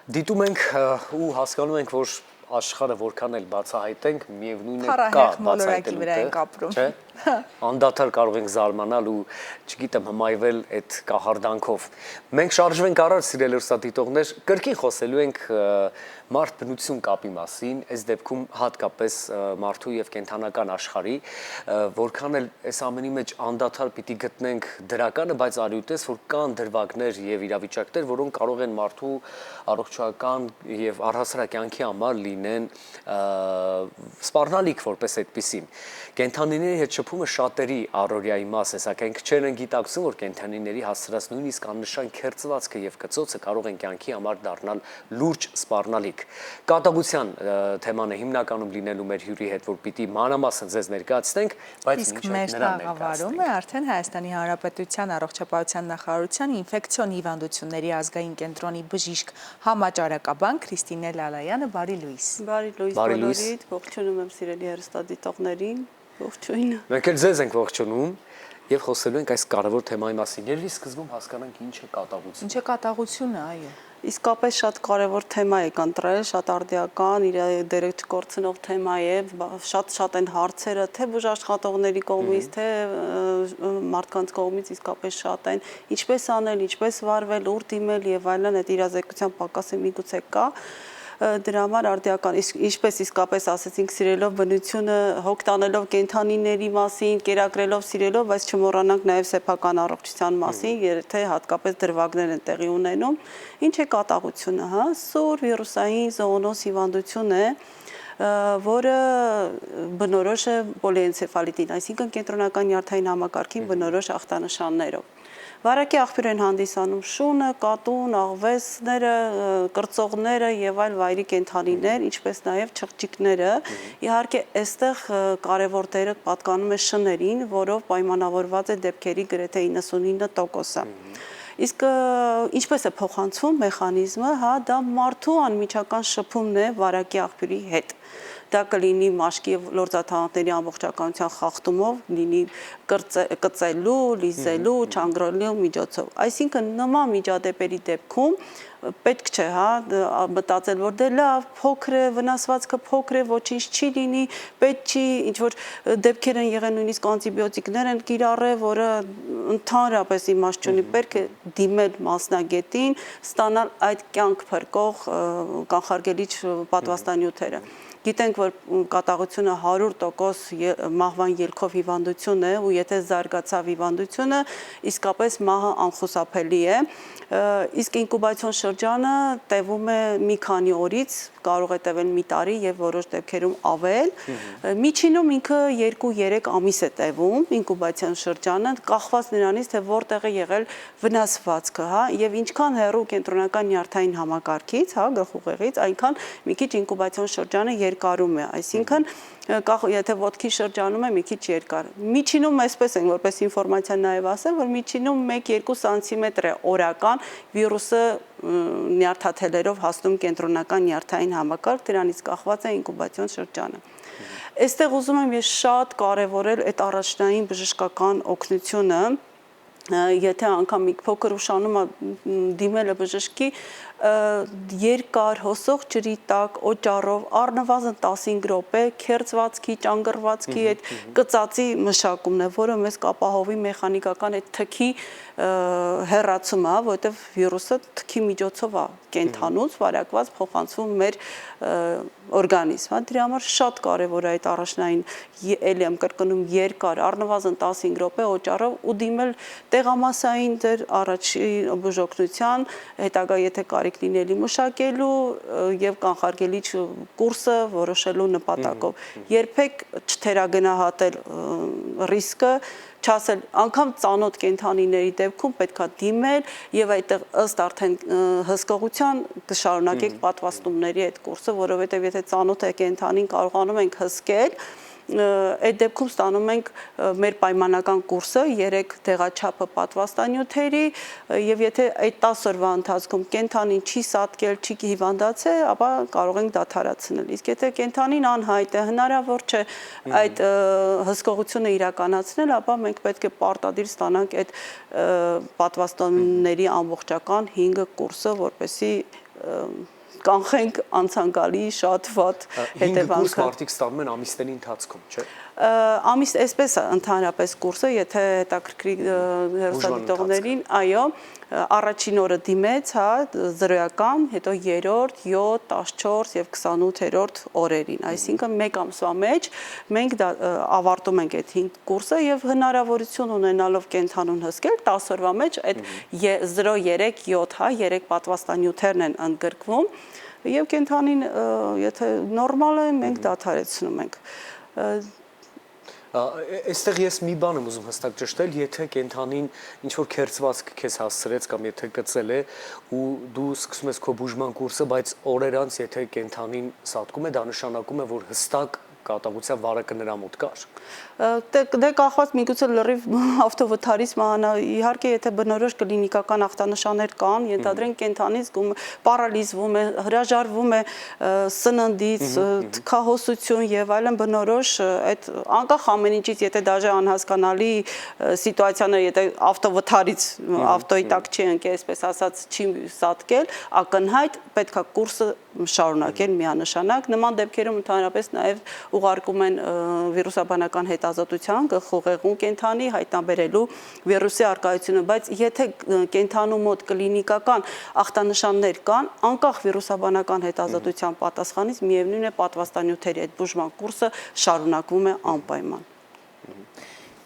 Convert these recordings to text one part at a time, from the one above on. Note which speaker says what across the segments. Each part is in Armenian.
Speaker 1: Դիտում ենք ու հասկանում ենք, որ աշխարհը որքան էլ բացահայտենք, միևնույն է կա
Speaker 2: Փառահեղ մոլորակի
Speaker 1: բացահայտելու
Speaker 2: վրա
Speaker 1: տեղ,
Speaker 2: ենք ապրում։
Speaker 1: չէ՞։ Անդադար կարող ենք զարմանալ ու, չգիտեմ, հմայվել այդ կահարդանքով։ Մենք շարժվենք առաջ, սիրելի լսադիտողներ, կրկին խոսելու ենք մարդ-բնություն կապի մասին, այս դեպքում հատկապես մարդու եւ կենդանական աշխարհի, որքան էլ այս ամենի մեջ անդադար պիտի գտնենք դրականը, բայց արյունտես, որ կան դրվագներ եւ իրավիճակներ, որոնք կարող են մարդու առողջական եւ առհասարակ կյանքի համար լինեն սպառնալիք որպես այդպիսին։ Կենդանիների հետ շփումը շատերի առօրյայի մաս է, սակայն քչերն են գիտակցում, որ կենդանիների հասցրած նույնիսկ աննշան քերծվածքը եւ կծոցը կարող են կյանքի համար դառնալ լուրջ սպառնալիք։ Կատաղության թեման է հիմնականում լինելու մեր հյուրի հետ, որ պիտի մանրամասն ձեզ ներկայացնենք, բայց
Speaker 2: իսկ մեր տաղավարում է արդեն Հայաստանի Հանրապետության առողջապահության նախարարության ինֆեկցիոն հիվանդությունների ազգային կենտրոնի բժիշկ համաճարակաբան Քրիստինե Լալայանը, բարի լույս։
Speaker 3: Բարի լույս բոլորիդ, ողջունում եմ սիրելի հեռուստադիտողներին, ողջույն։
Speaker 1: Մենք էլ ձեզ ենք ողջունում եւ խոսելու ենք այս կարևոր թեմայի մասին։ Երևի սկզբում հասկանանք ինչ է կատաղությունը։
Speaker 2: Ինչ է կատաղությունը, այո։
Speaker 3: Իսկապես շատ կարևոր թեմա է ընտրել, շատ արդիական, իր դերը չկորցնող թեմա է, շատ են հարցերը, թե բուժաշխատողների կողմից, թե մարդկանց կողմից իսկապես շատ են, ինչպես անել, ինչպես վարվել, ուր դիմել եւ այլն, այդ իրազեկության պակասը միգուցե կա։ Դրա համար արդիական, ինչպես իսկապես ասեցինք, սիրելով բնությունը, հոգ տանելով կենդանիների մասին, կերակրելով, սիրելով, բայց չմոռանանք նաև սեփական առողջության մասին, եթե հատկապես դրվագներ են տեղի ունենում։ Ինչ է կատաղությունը, հա, սուր վիրուսային զոոնոզ հիվանդություն է, որը բնորոշ է պոլիենցեֆալիտին, այսինքն կենտրոնական նյարդային համակարգին բնորոշ ախտանշաններով։ Վարակի աղբյուր են հանդիսանում շունը, կատուն, աղվեսները, կրծողները եւ այլ վայրի կենդանիներ, ինչպես նաեւ չղջիկները։ Իհարկե, այստեղ կարևոր դերը պատկանում է շներին, որով պայմանավորված է դեպքերի գրեթե 99%-ը։ Իսկ ինչպես է փոխանցվում մեխանիզմը, հա, դա մարդու անմիջական շփումն է վարակի աղբյուրի հետ։ Դա կլինի մաշկի եւ լորձաթաղանթների ամբողջականության խախտումով, լինի կծելու, լիզելու, չանգրելու միջոցով։ Այսինքն նման միջադեպերի դեպքում պետք չէ, հա, մտածել, որ դե լավ, փոքր է, վնասվածքը փոքր է, ոչինչ չի լինի, պետք չի, ինչ որ դեպքեր են եղել, նույնիսկ անտիբիոտիկներ են կիրառել, որը ընդհանրապես իմաստ չունի, պետք է դիմել մասնագետին, ստանալ այդ կյանք փրկող կանխարգելիչ պատվաստանյութերը։ Գիտենք, որ կատաղությունը 100% մահվան ելքով հիվանդություն է, ու եթե զարգացավ հիվանդությունը, իսկապես մահը անխուսափելի է։ Իսկ ինկուբացիոն շրջանը տևում է մի քանի օրից, կարող է տևել մի տարի եւ որոշ դեպքերում ավել։ Միջինում ինքը 2-3 ամիս է տևում ինկուբացիոն շրջանը, կախված նրանից, թե որտեղ է եղել վնասվածքը, հա, եւ ինչքան հեռու կենտրոնական նյարդային համակարգից, հա, գլխուղեղից, այնքան մի քիչ ինկուբացիոն շրջանը երկարում է, այսինքն եթե ոտքի շրջանում է մի քիչ երկար։ Միջինում այսպես են, որպես ինֆորմացիա նաև ասեմ, որ միջինում 1-2 սանտիմետր է օրական վիրուսը նյարդաթելերով հասնում կենտրոնական նյարդային համակարգ, դրանից կախված է ինկուբացիոն շրջանը։ Այստեղ ուզում եմ ես շատ կարևորել այդ առաջնային բժշկական օգնությունը, եթե անգամ մի փոքր ուշանում դիմելը բժշկի, երկար հոսող ջրի տակ օճառով առնվազն 15 րոպե քերծվածքի, ճանգռվածքի այդ կծածի մշակումն է, որը մեզ կապահովի մեխանիկական այդ թքի հեռացումը, որովհետև վիրուսը թքի միջոցով է կենթանուց վարակված փոխանցվում մեր օրգանիզմ, դրա համար շատ կարևոր է այդ առաջնային, էլի եմ կրկնում, երկար, առնվազն 15 րոպե օճառով ու դիմել տեղամասային ձեր առաջի բուժօգնության, հետագա եթե կարիք լինելի մշակելու եւ կանխարգելիչ կուրսը որոշելու նպատակով։ Երբեք չթերագնահատել ռիսկը, չասել, անգամ ծանոթ կենդանիների դեպքում պետքա դիմել եւ այդտեղ ըստ արդեն հսկողության կշարունակեք պատվաստումների այդ կուրսը, որովհետեւ եթե ծանոթ է կենդանին կարողանում ենք հսկել, այդ դեպքում ստանում ենք մեր պայմանական կուրսը 3 տեղաչափը պատվաստանյութերի եւ եթե այդ 10 օրվա ընթացքում կենդանին չի սատկել, չի հիվանդացել, ապա կարող ենք դադարեցնել։ Իսկ եթե կենդանին անհայտ է, հնարավոր չէ այդ հսկողությունը իրականացնել, ապա մենք պետք է պարտադիր ստանանք այդ պատվաստանների ամբողջական 5 կուրսը, որպեսզի կանխենք անցանկալի շատ վատ հետևանքը։
Speaker 1: Մարդիկ ստանում են ամիսների ընթացքում, չէ՞։
Speaker 3: Ամիս այսպես ընդհանրապես կուրսը, եթե հետաքրքրի հեռուստադիտողներին, այո, առաջին օրը դիմեց, հա, 0-ական, հետո 3-րդ, 7, 14 եւ 28-րդ օրերին, այսինքն մեկ ամսվա մեջ մենք ավարտում ենք այդ 5 կուրսը եւ հնարավորություն ունենալով կենթանուն հսկել 10 օրվա մեջ այդ 0, 3, 7, հա, 3 պատվաստանյութերն են ընդգրկվում եւ կենթանին եթե նորմալ է մենք դադարեցնում ենք։
Speaker 1: Այստեղ ես մի բան եմ ուզում հստակ ճշտել, եթե կենթանին ինչ-որ քերծվածք քեզ հասցրեց կամ եթե կծել է ու դու սկսում ես քո բուժման կուրսը, բայց օրեր անց եթե կենթանին սատկում է, դա նշանակում է, որ հստակ կատաղության վարակը նրա մոտ կար։
Speaker 3: Դե կախված միգուցե լրիվ ավտովթարից մահանա, իհարկե եթե բնորոշ կլինիկական ախտանշաններ կան, ենթադրենք կենթանից պարալիզվում է, հրաժարվում է սննդից, թքահոսություն եւ այլն բնորոշ այդ անկախ ամեն ինչից, եթե դաժե անհասկանալի սիտուացիան է, եթե ավտովթարից ավտոյի տակ չի ընկել, այսպես ասած, չի սատկել, ակնհայտ պետքա կուրսը շարունակել միանշանակ։ Նման դեպքերում ընդհանրապես նաև ուղարկում են վիրուսաբանական հետազոտության, գլխուղեղուն կենթանի հայտնաբերելու վիրուսի առկայությունը, բայց եթե կենթանու մոտ կլինիկական ախտանշաններ կան, անկախ վիրուսաբանական հետազոտության պատասխանից միևնույն է պատվաստանյութերի այդ բուժման կուրսը շարունակվում է անպայման։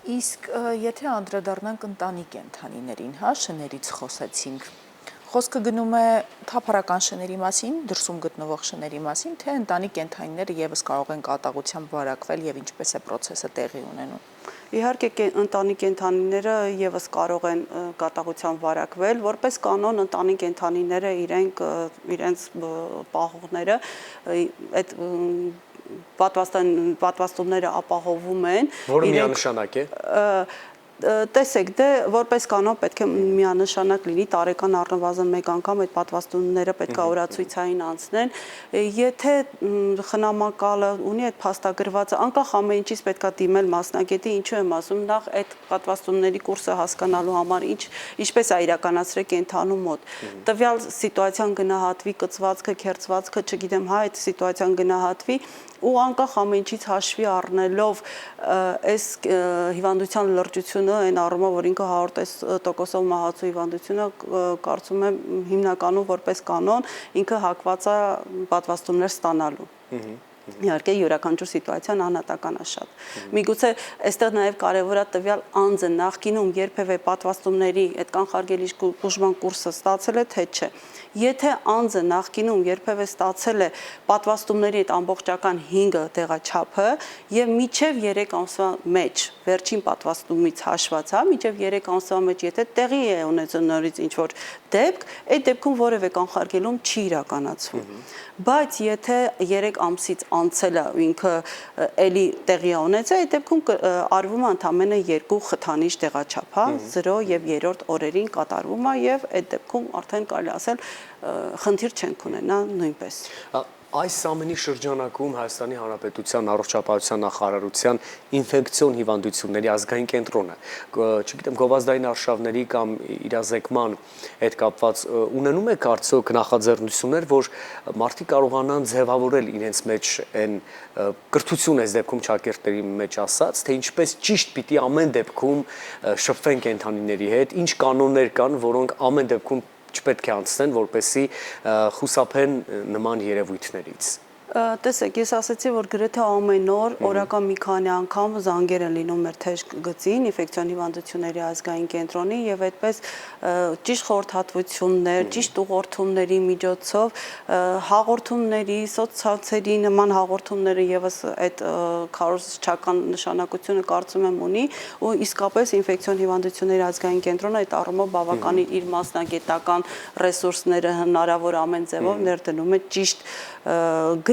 Speaker 2: Իսկ եթե անդրադառնանք ընտանի կենթանիներին, հա, շներից խոսեցինք, խոսքը գնում է թափառական շների մասին, դրսում գտնվող շների մասին, թե ընտանի կենթանիները եւս կարող են կատաղությամբ վարակվել եւ ինչպես է process-ը տեղի ունենում։
Speaker 3: Իհարկե ընտանի կենթանիները եւս կարող են կատաղությամբ վարակվել, որպես կանոն ընտանի կենթանիները իրենց պահողները այդ պատվաստումները ապահովում են,
Speaker 1: որը միանշանակ է։
Speaker 3: Տեսեք, դե որպես կանոն պետք է միանշանակ լինի, տարեկան առնվազն մեկ անգամ այդ պատվաստումները պետք է օրացույցային անցնեն։ Եթե խնամակալը ունի այդ փաստագրվածը, անկախ ամեն ինչից պետք է դիմել մասնագետի, ինչու եմ ասում, նախ այդ պատվաստումների կուրսը հասկանալու համար ինչպես է իրականացրել կենթանու մոտ։ Տվյալ սիտուացիան գնահատվի, կծվածքը, քերծվածքը, չգիտեմ, հա, այդ սիտուացիան գնահատվի ու անկախ ամեն ինչից հաշվի առնելով այս հիվանդության լրջությունը, այն առումով, որ ինքը 100% մահացու հիվանդությունը, կարծում եմ հիմնականում որպես կանոն ինքը հակված է պատվաստումներ ստանալու։ Իհարկե յուրաքանչյուր սիտուացիան անհատական է շատ։ Միգուցե այստեղ նաև կարևոր է տվյալ անձը նախկինում երբևէ պատվաստումների այդ կանխարգելիչ բուժման կուրսը ստացել է, թե չէ։ Եթե անձը նախկինում երբևէ ստացել է պատվաստումների այդ ամբողջական 5 տեղաչափը եւ միջև 3 ամսվա մեջ վերջին պատվաստումից հաշված, հա, միջև 3 ամսվա մեջ եթե տեղի է ունեցել նորից ինչ որ դեպք, այդ դեպքում որևէ կանխարգելում չի իրականացվում։ Բայց եթե 3 ամսից անցել է ու ինքը էլի տեղի է ունեցել, այդ դեպքում արվում է ընդամենը 2 խթանիչ տեղաչափ, հա, 0 եւ 3-րդ օրերին կատարվում է եւ այդ դեպքում արդեն կարելի ասել խնդիր չենք ունենա նույնպես։
Speaker 1: Այս ամենի շրջանակում Հայաստանի Հանրապետության առողջապահության նախարարության ինֆեկցիոն հիվանդությունների ազգային կենտրոնը, չգիտեմ, գովազդային արշավների կամ իրազեկման հետ կապված ունենում է կարծոք նախաձեռնություններ, որ մարդիկ կարողանան ձևավորել իրենց մեջ այն կրթություն այս դեպքում ճակերտների մեջ ասած, թե ինչպես ճիշտ պիտի ամեն դեպքում շփվեն կենթանիների հետ, ինչ կանոններ կան, որոնք ամեն դեպքում չպետք է անցնեն, որպեսզի խուսափեն նման երևույթներից։
Speaker 3: Տեսեք, ես ասացի, որ գրեթե ամեն օր օրական մի քանի անգամ զանգեր են լինում մեր թեժ գծին, ինֆեկցիոն հիվանդությունների ազգային կենտրոնի եւ այդպես ճիշտ խորհրդատվություններ, ճիշտ ուղղորդումների միջոցով հաղորդումների, սոցցանցերի նման հաղորդումները եւս այդ քարոզչական նշանակությունը կարծում եմ ունի ու իսկապես ինֆեկցիոն հիվանդությունների ազգային կենտրոնը այդ առումով բավականին իր մասնագիտական ռեսուրսները հնարավոր ամեն ձևով ներդնում է ճիշտ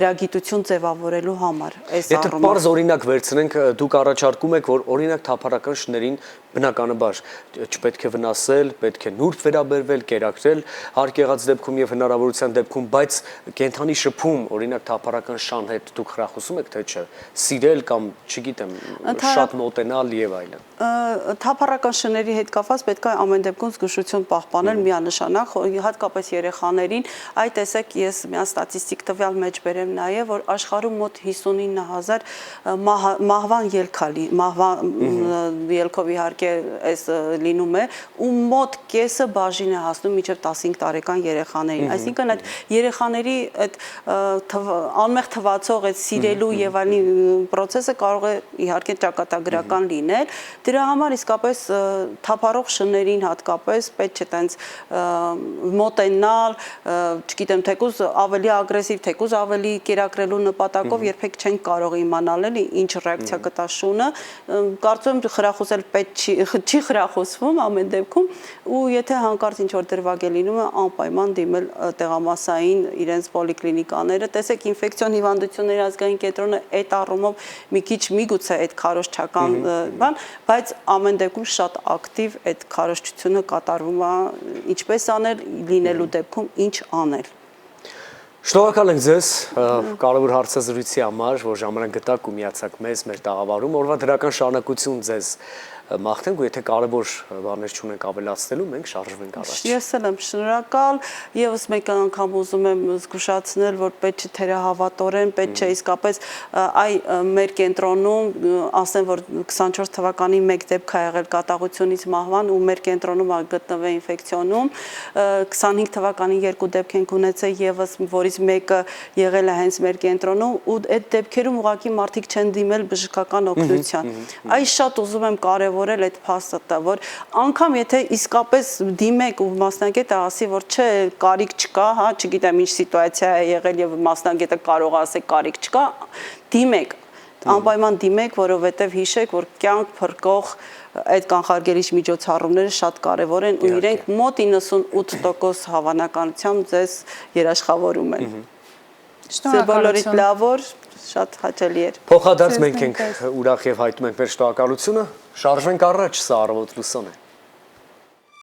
Speaker 3: գրագիտություն ձևավորելու համար այս առումով։
Speaker 1: Եթե պարզ օրինակ վերցնենք, դուք առաջարկում եք, որ օրինակ թափառական շներին բնականաբար չպետք է վնասել, պետք է նուրբ վերաբերվել, կերակրել հարկ եղած դեպքում եւ հնարավորության դեպքում, բայց կենթանի շփում, օրինակ թափառական շան հետ դուք հրախուսում եք թե չէ, սիրել կամ, չգիտեմ, շատ մոտենալ եւ այլն։
Speaker 3: Թափառական շների հետ կապված պետք է ամեն դեպքում զգուշություն պահպանել միանշանակ, հատկապես երեխաներին, այ տեսեք, ես միան ստատիստիկ տվյալ մեջ բերեմ նաեւ, որ աշխարհում մոտ 59000 մահվան ելքալի, մահվան ելքով իհարկե այս լինում է, ու մոտ կեսը բաժին է հասնում մինչև 15 տարեկան երեխաներին։ Այսինքն այդ երեխաների այդ անմեղ թվացող այդ սիրելու եւ այլն process-ը կարող է իհարկե ճակատագրական լինել։ Դրա համար իսկապես թափառող շներին հատկապես պետք չէ տենց մոտենալ, չգիտեմ, թեկուզ ավելի ագրեսիվ, թեկուզ ավելի կերակրելու նպատակով երբեք չեն կարող իմանալ էլի ինչ ռեակցիա կտա շունը։ Կարծում եմ խրախուսել պետք չի խրախուսվում ամեն դեպքում, ու եթե հանկարծ ինչ որ դրվագ է լինում, անպայման դիմել տեղամասային իրենց պոլիկլինիկաները։ Տեսեք, ինֆեկցիոն հիվանդությունների ազգային կենտրոնը այդ առումով մի քիչ միգուցե այդ քարոզչական բան, բայց ամեն դեպքում շատ ակտիվ այդ քարոզչությունը կատարվում է, ինչպես անել, լինելու դեպքում ինչ անել։
Speaker 1: Շնորհակալ ենք ձեզ կարևոր հարցազրույցի համար, որ ժամանակ գտաք ու միացաք մեզ մեր տաղավարում, օրվա դրական շարունակություն ձեզ մաղթենք, ու եթե կարևոր բաներ չունենք ավելացնելու, մենք շարժվենք առաջ։
Speaker 3: Ես էլ եմ շնորհակալ, եւս մեկ անգամ ուզում եմ զգուշացնել, որ պետք չէ թերահավատորեն, պետք չէ իսկապես այ մեր կենտրոնում, ասեմ, որ 24 թվականի 1 դեպք ա եղել կատաղությունից մահվան, ու մեր կենտրոնում ա գտնվել ինֆեկցիոնում, 25 թվականին 2 դեպք ենք ունեցել եւս, որից մեկը եղել է հենց մեր կենտրոնում, ու այդ դեպքերում ուղղակի մարդիկ չեն դիմել բժշկական օգնության։ Այս շատ ուզում եմ կարևորել այդ փաստը, որ անգամ եթե իսկապես դիմեք ու մասնագետը ասի, որ չէ, կարիք չկա, հա, չգիտեմ ինչ սիտուացիա է եղել եւ մասնագետը կարող է ասել կարիք չկա, դիմեք, անպայման դիմեք, որովհետեւ հիշեք, որ կյանք փրկող այդ կանխարգելիչ միջոցառումները շատ կարևոր են ու իրենք մոտ 98% հավանականությամբ ձեզ երաշխավորում են։ Շնորհակալություն։ Լավ օր, շատ հաճելի էր։
Speaker 1: Փոխադարձ մենք ենք ուրախ եւ հայտնում ենք մեր շնորհակալությունը, շարժվենք առաջ, սա առավոտ լուսոն է։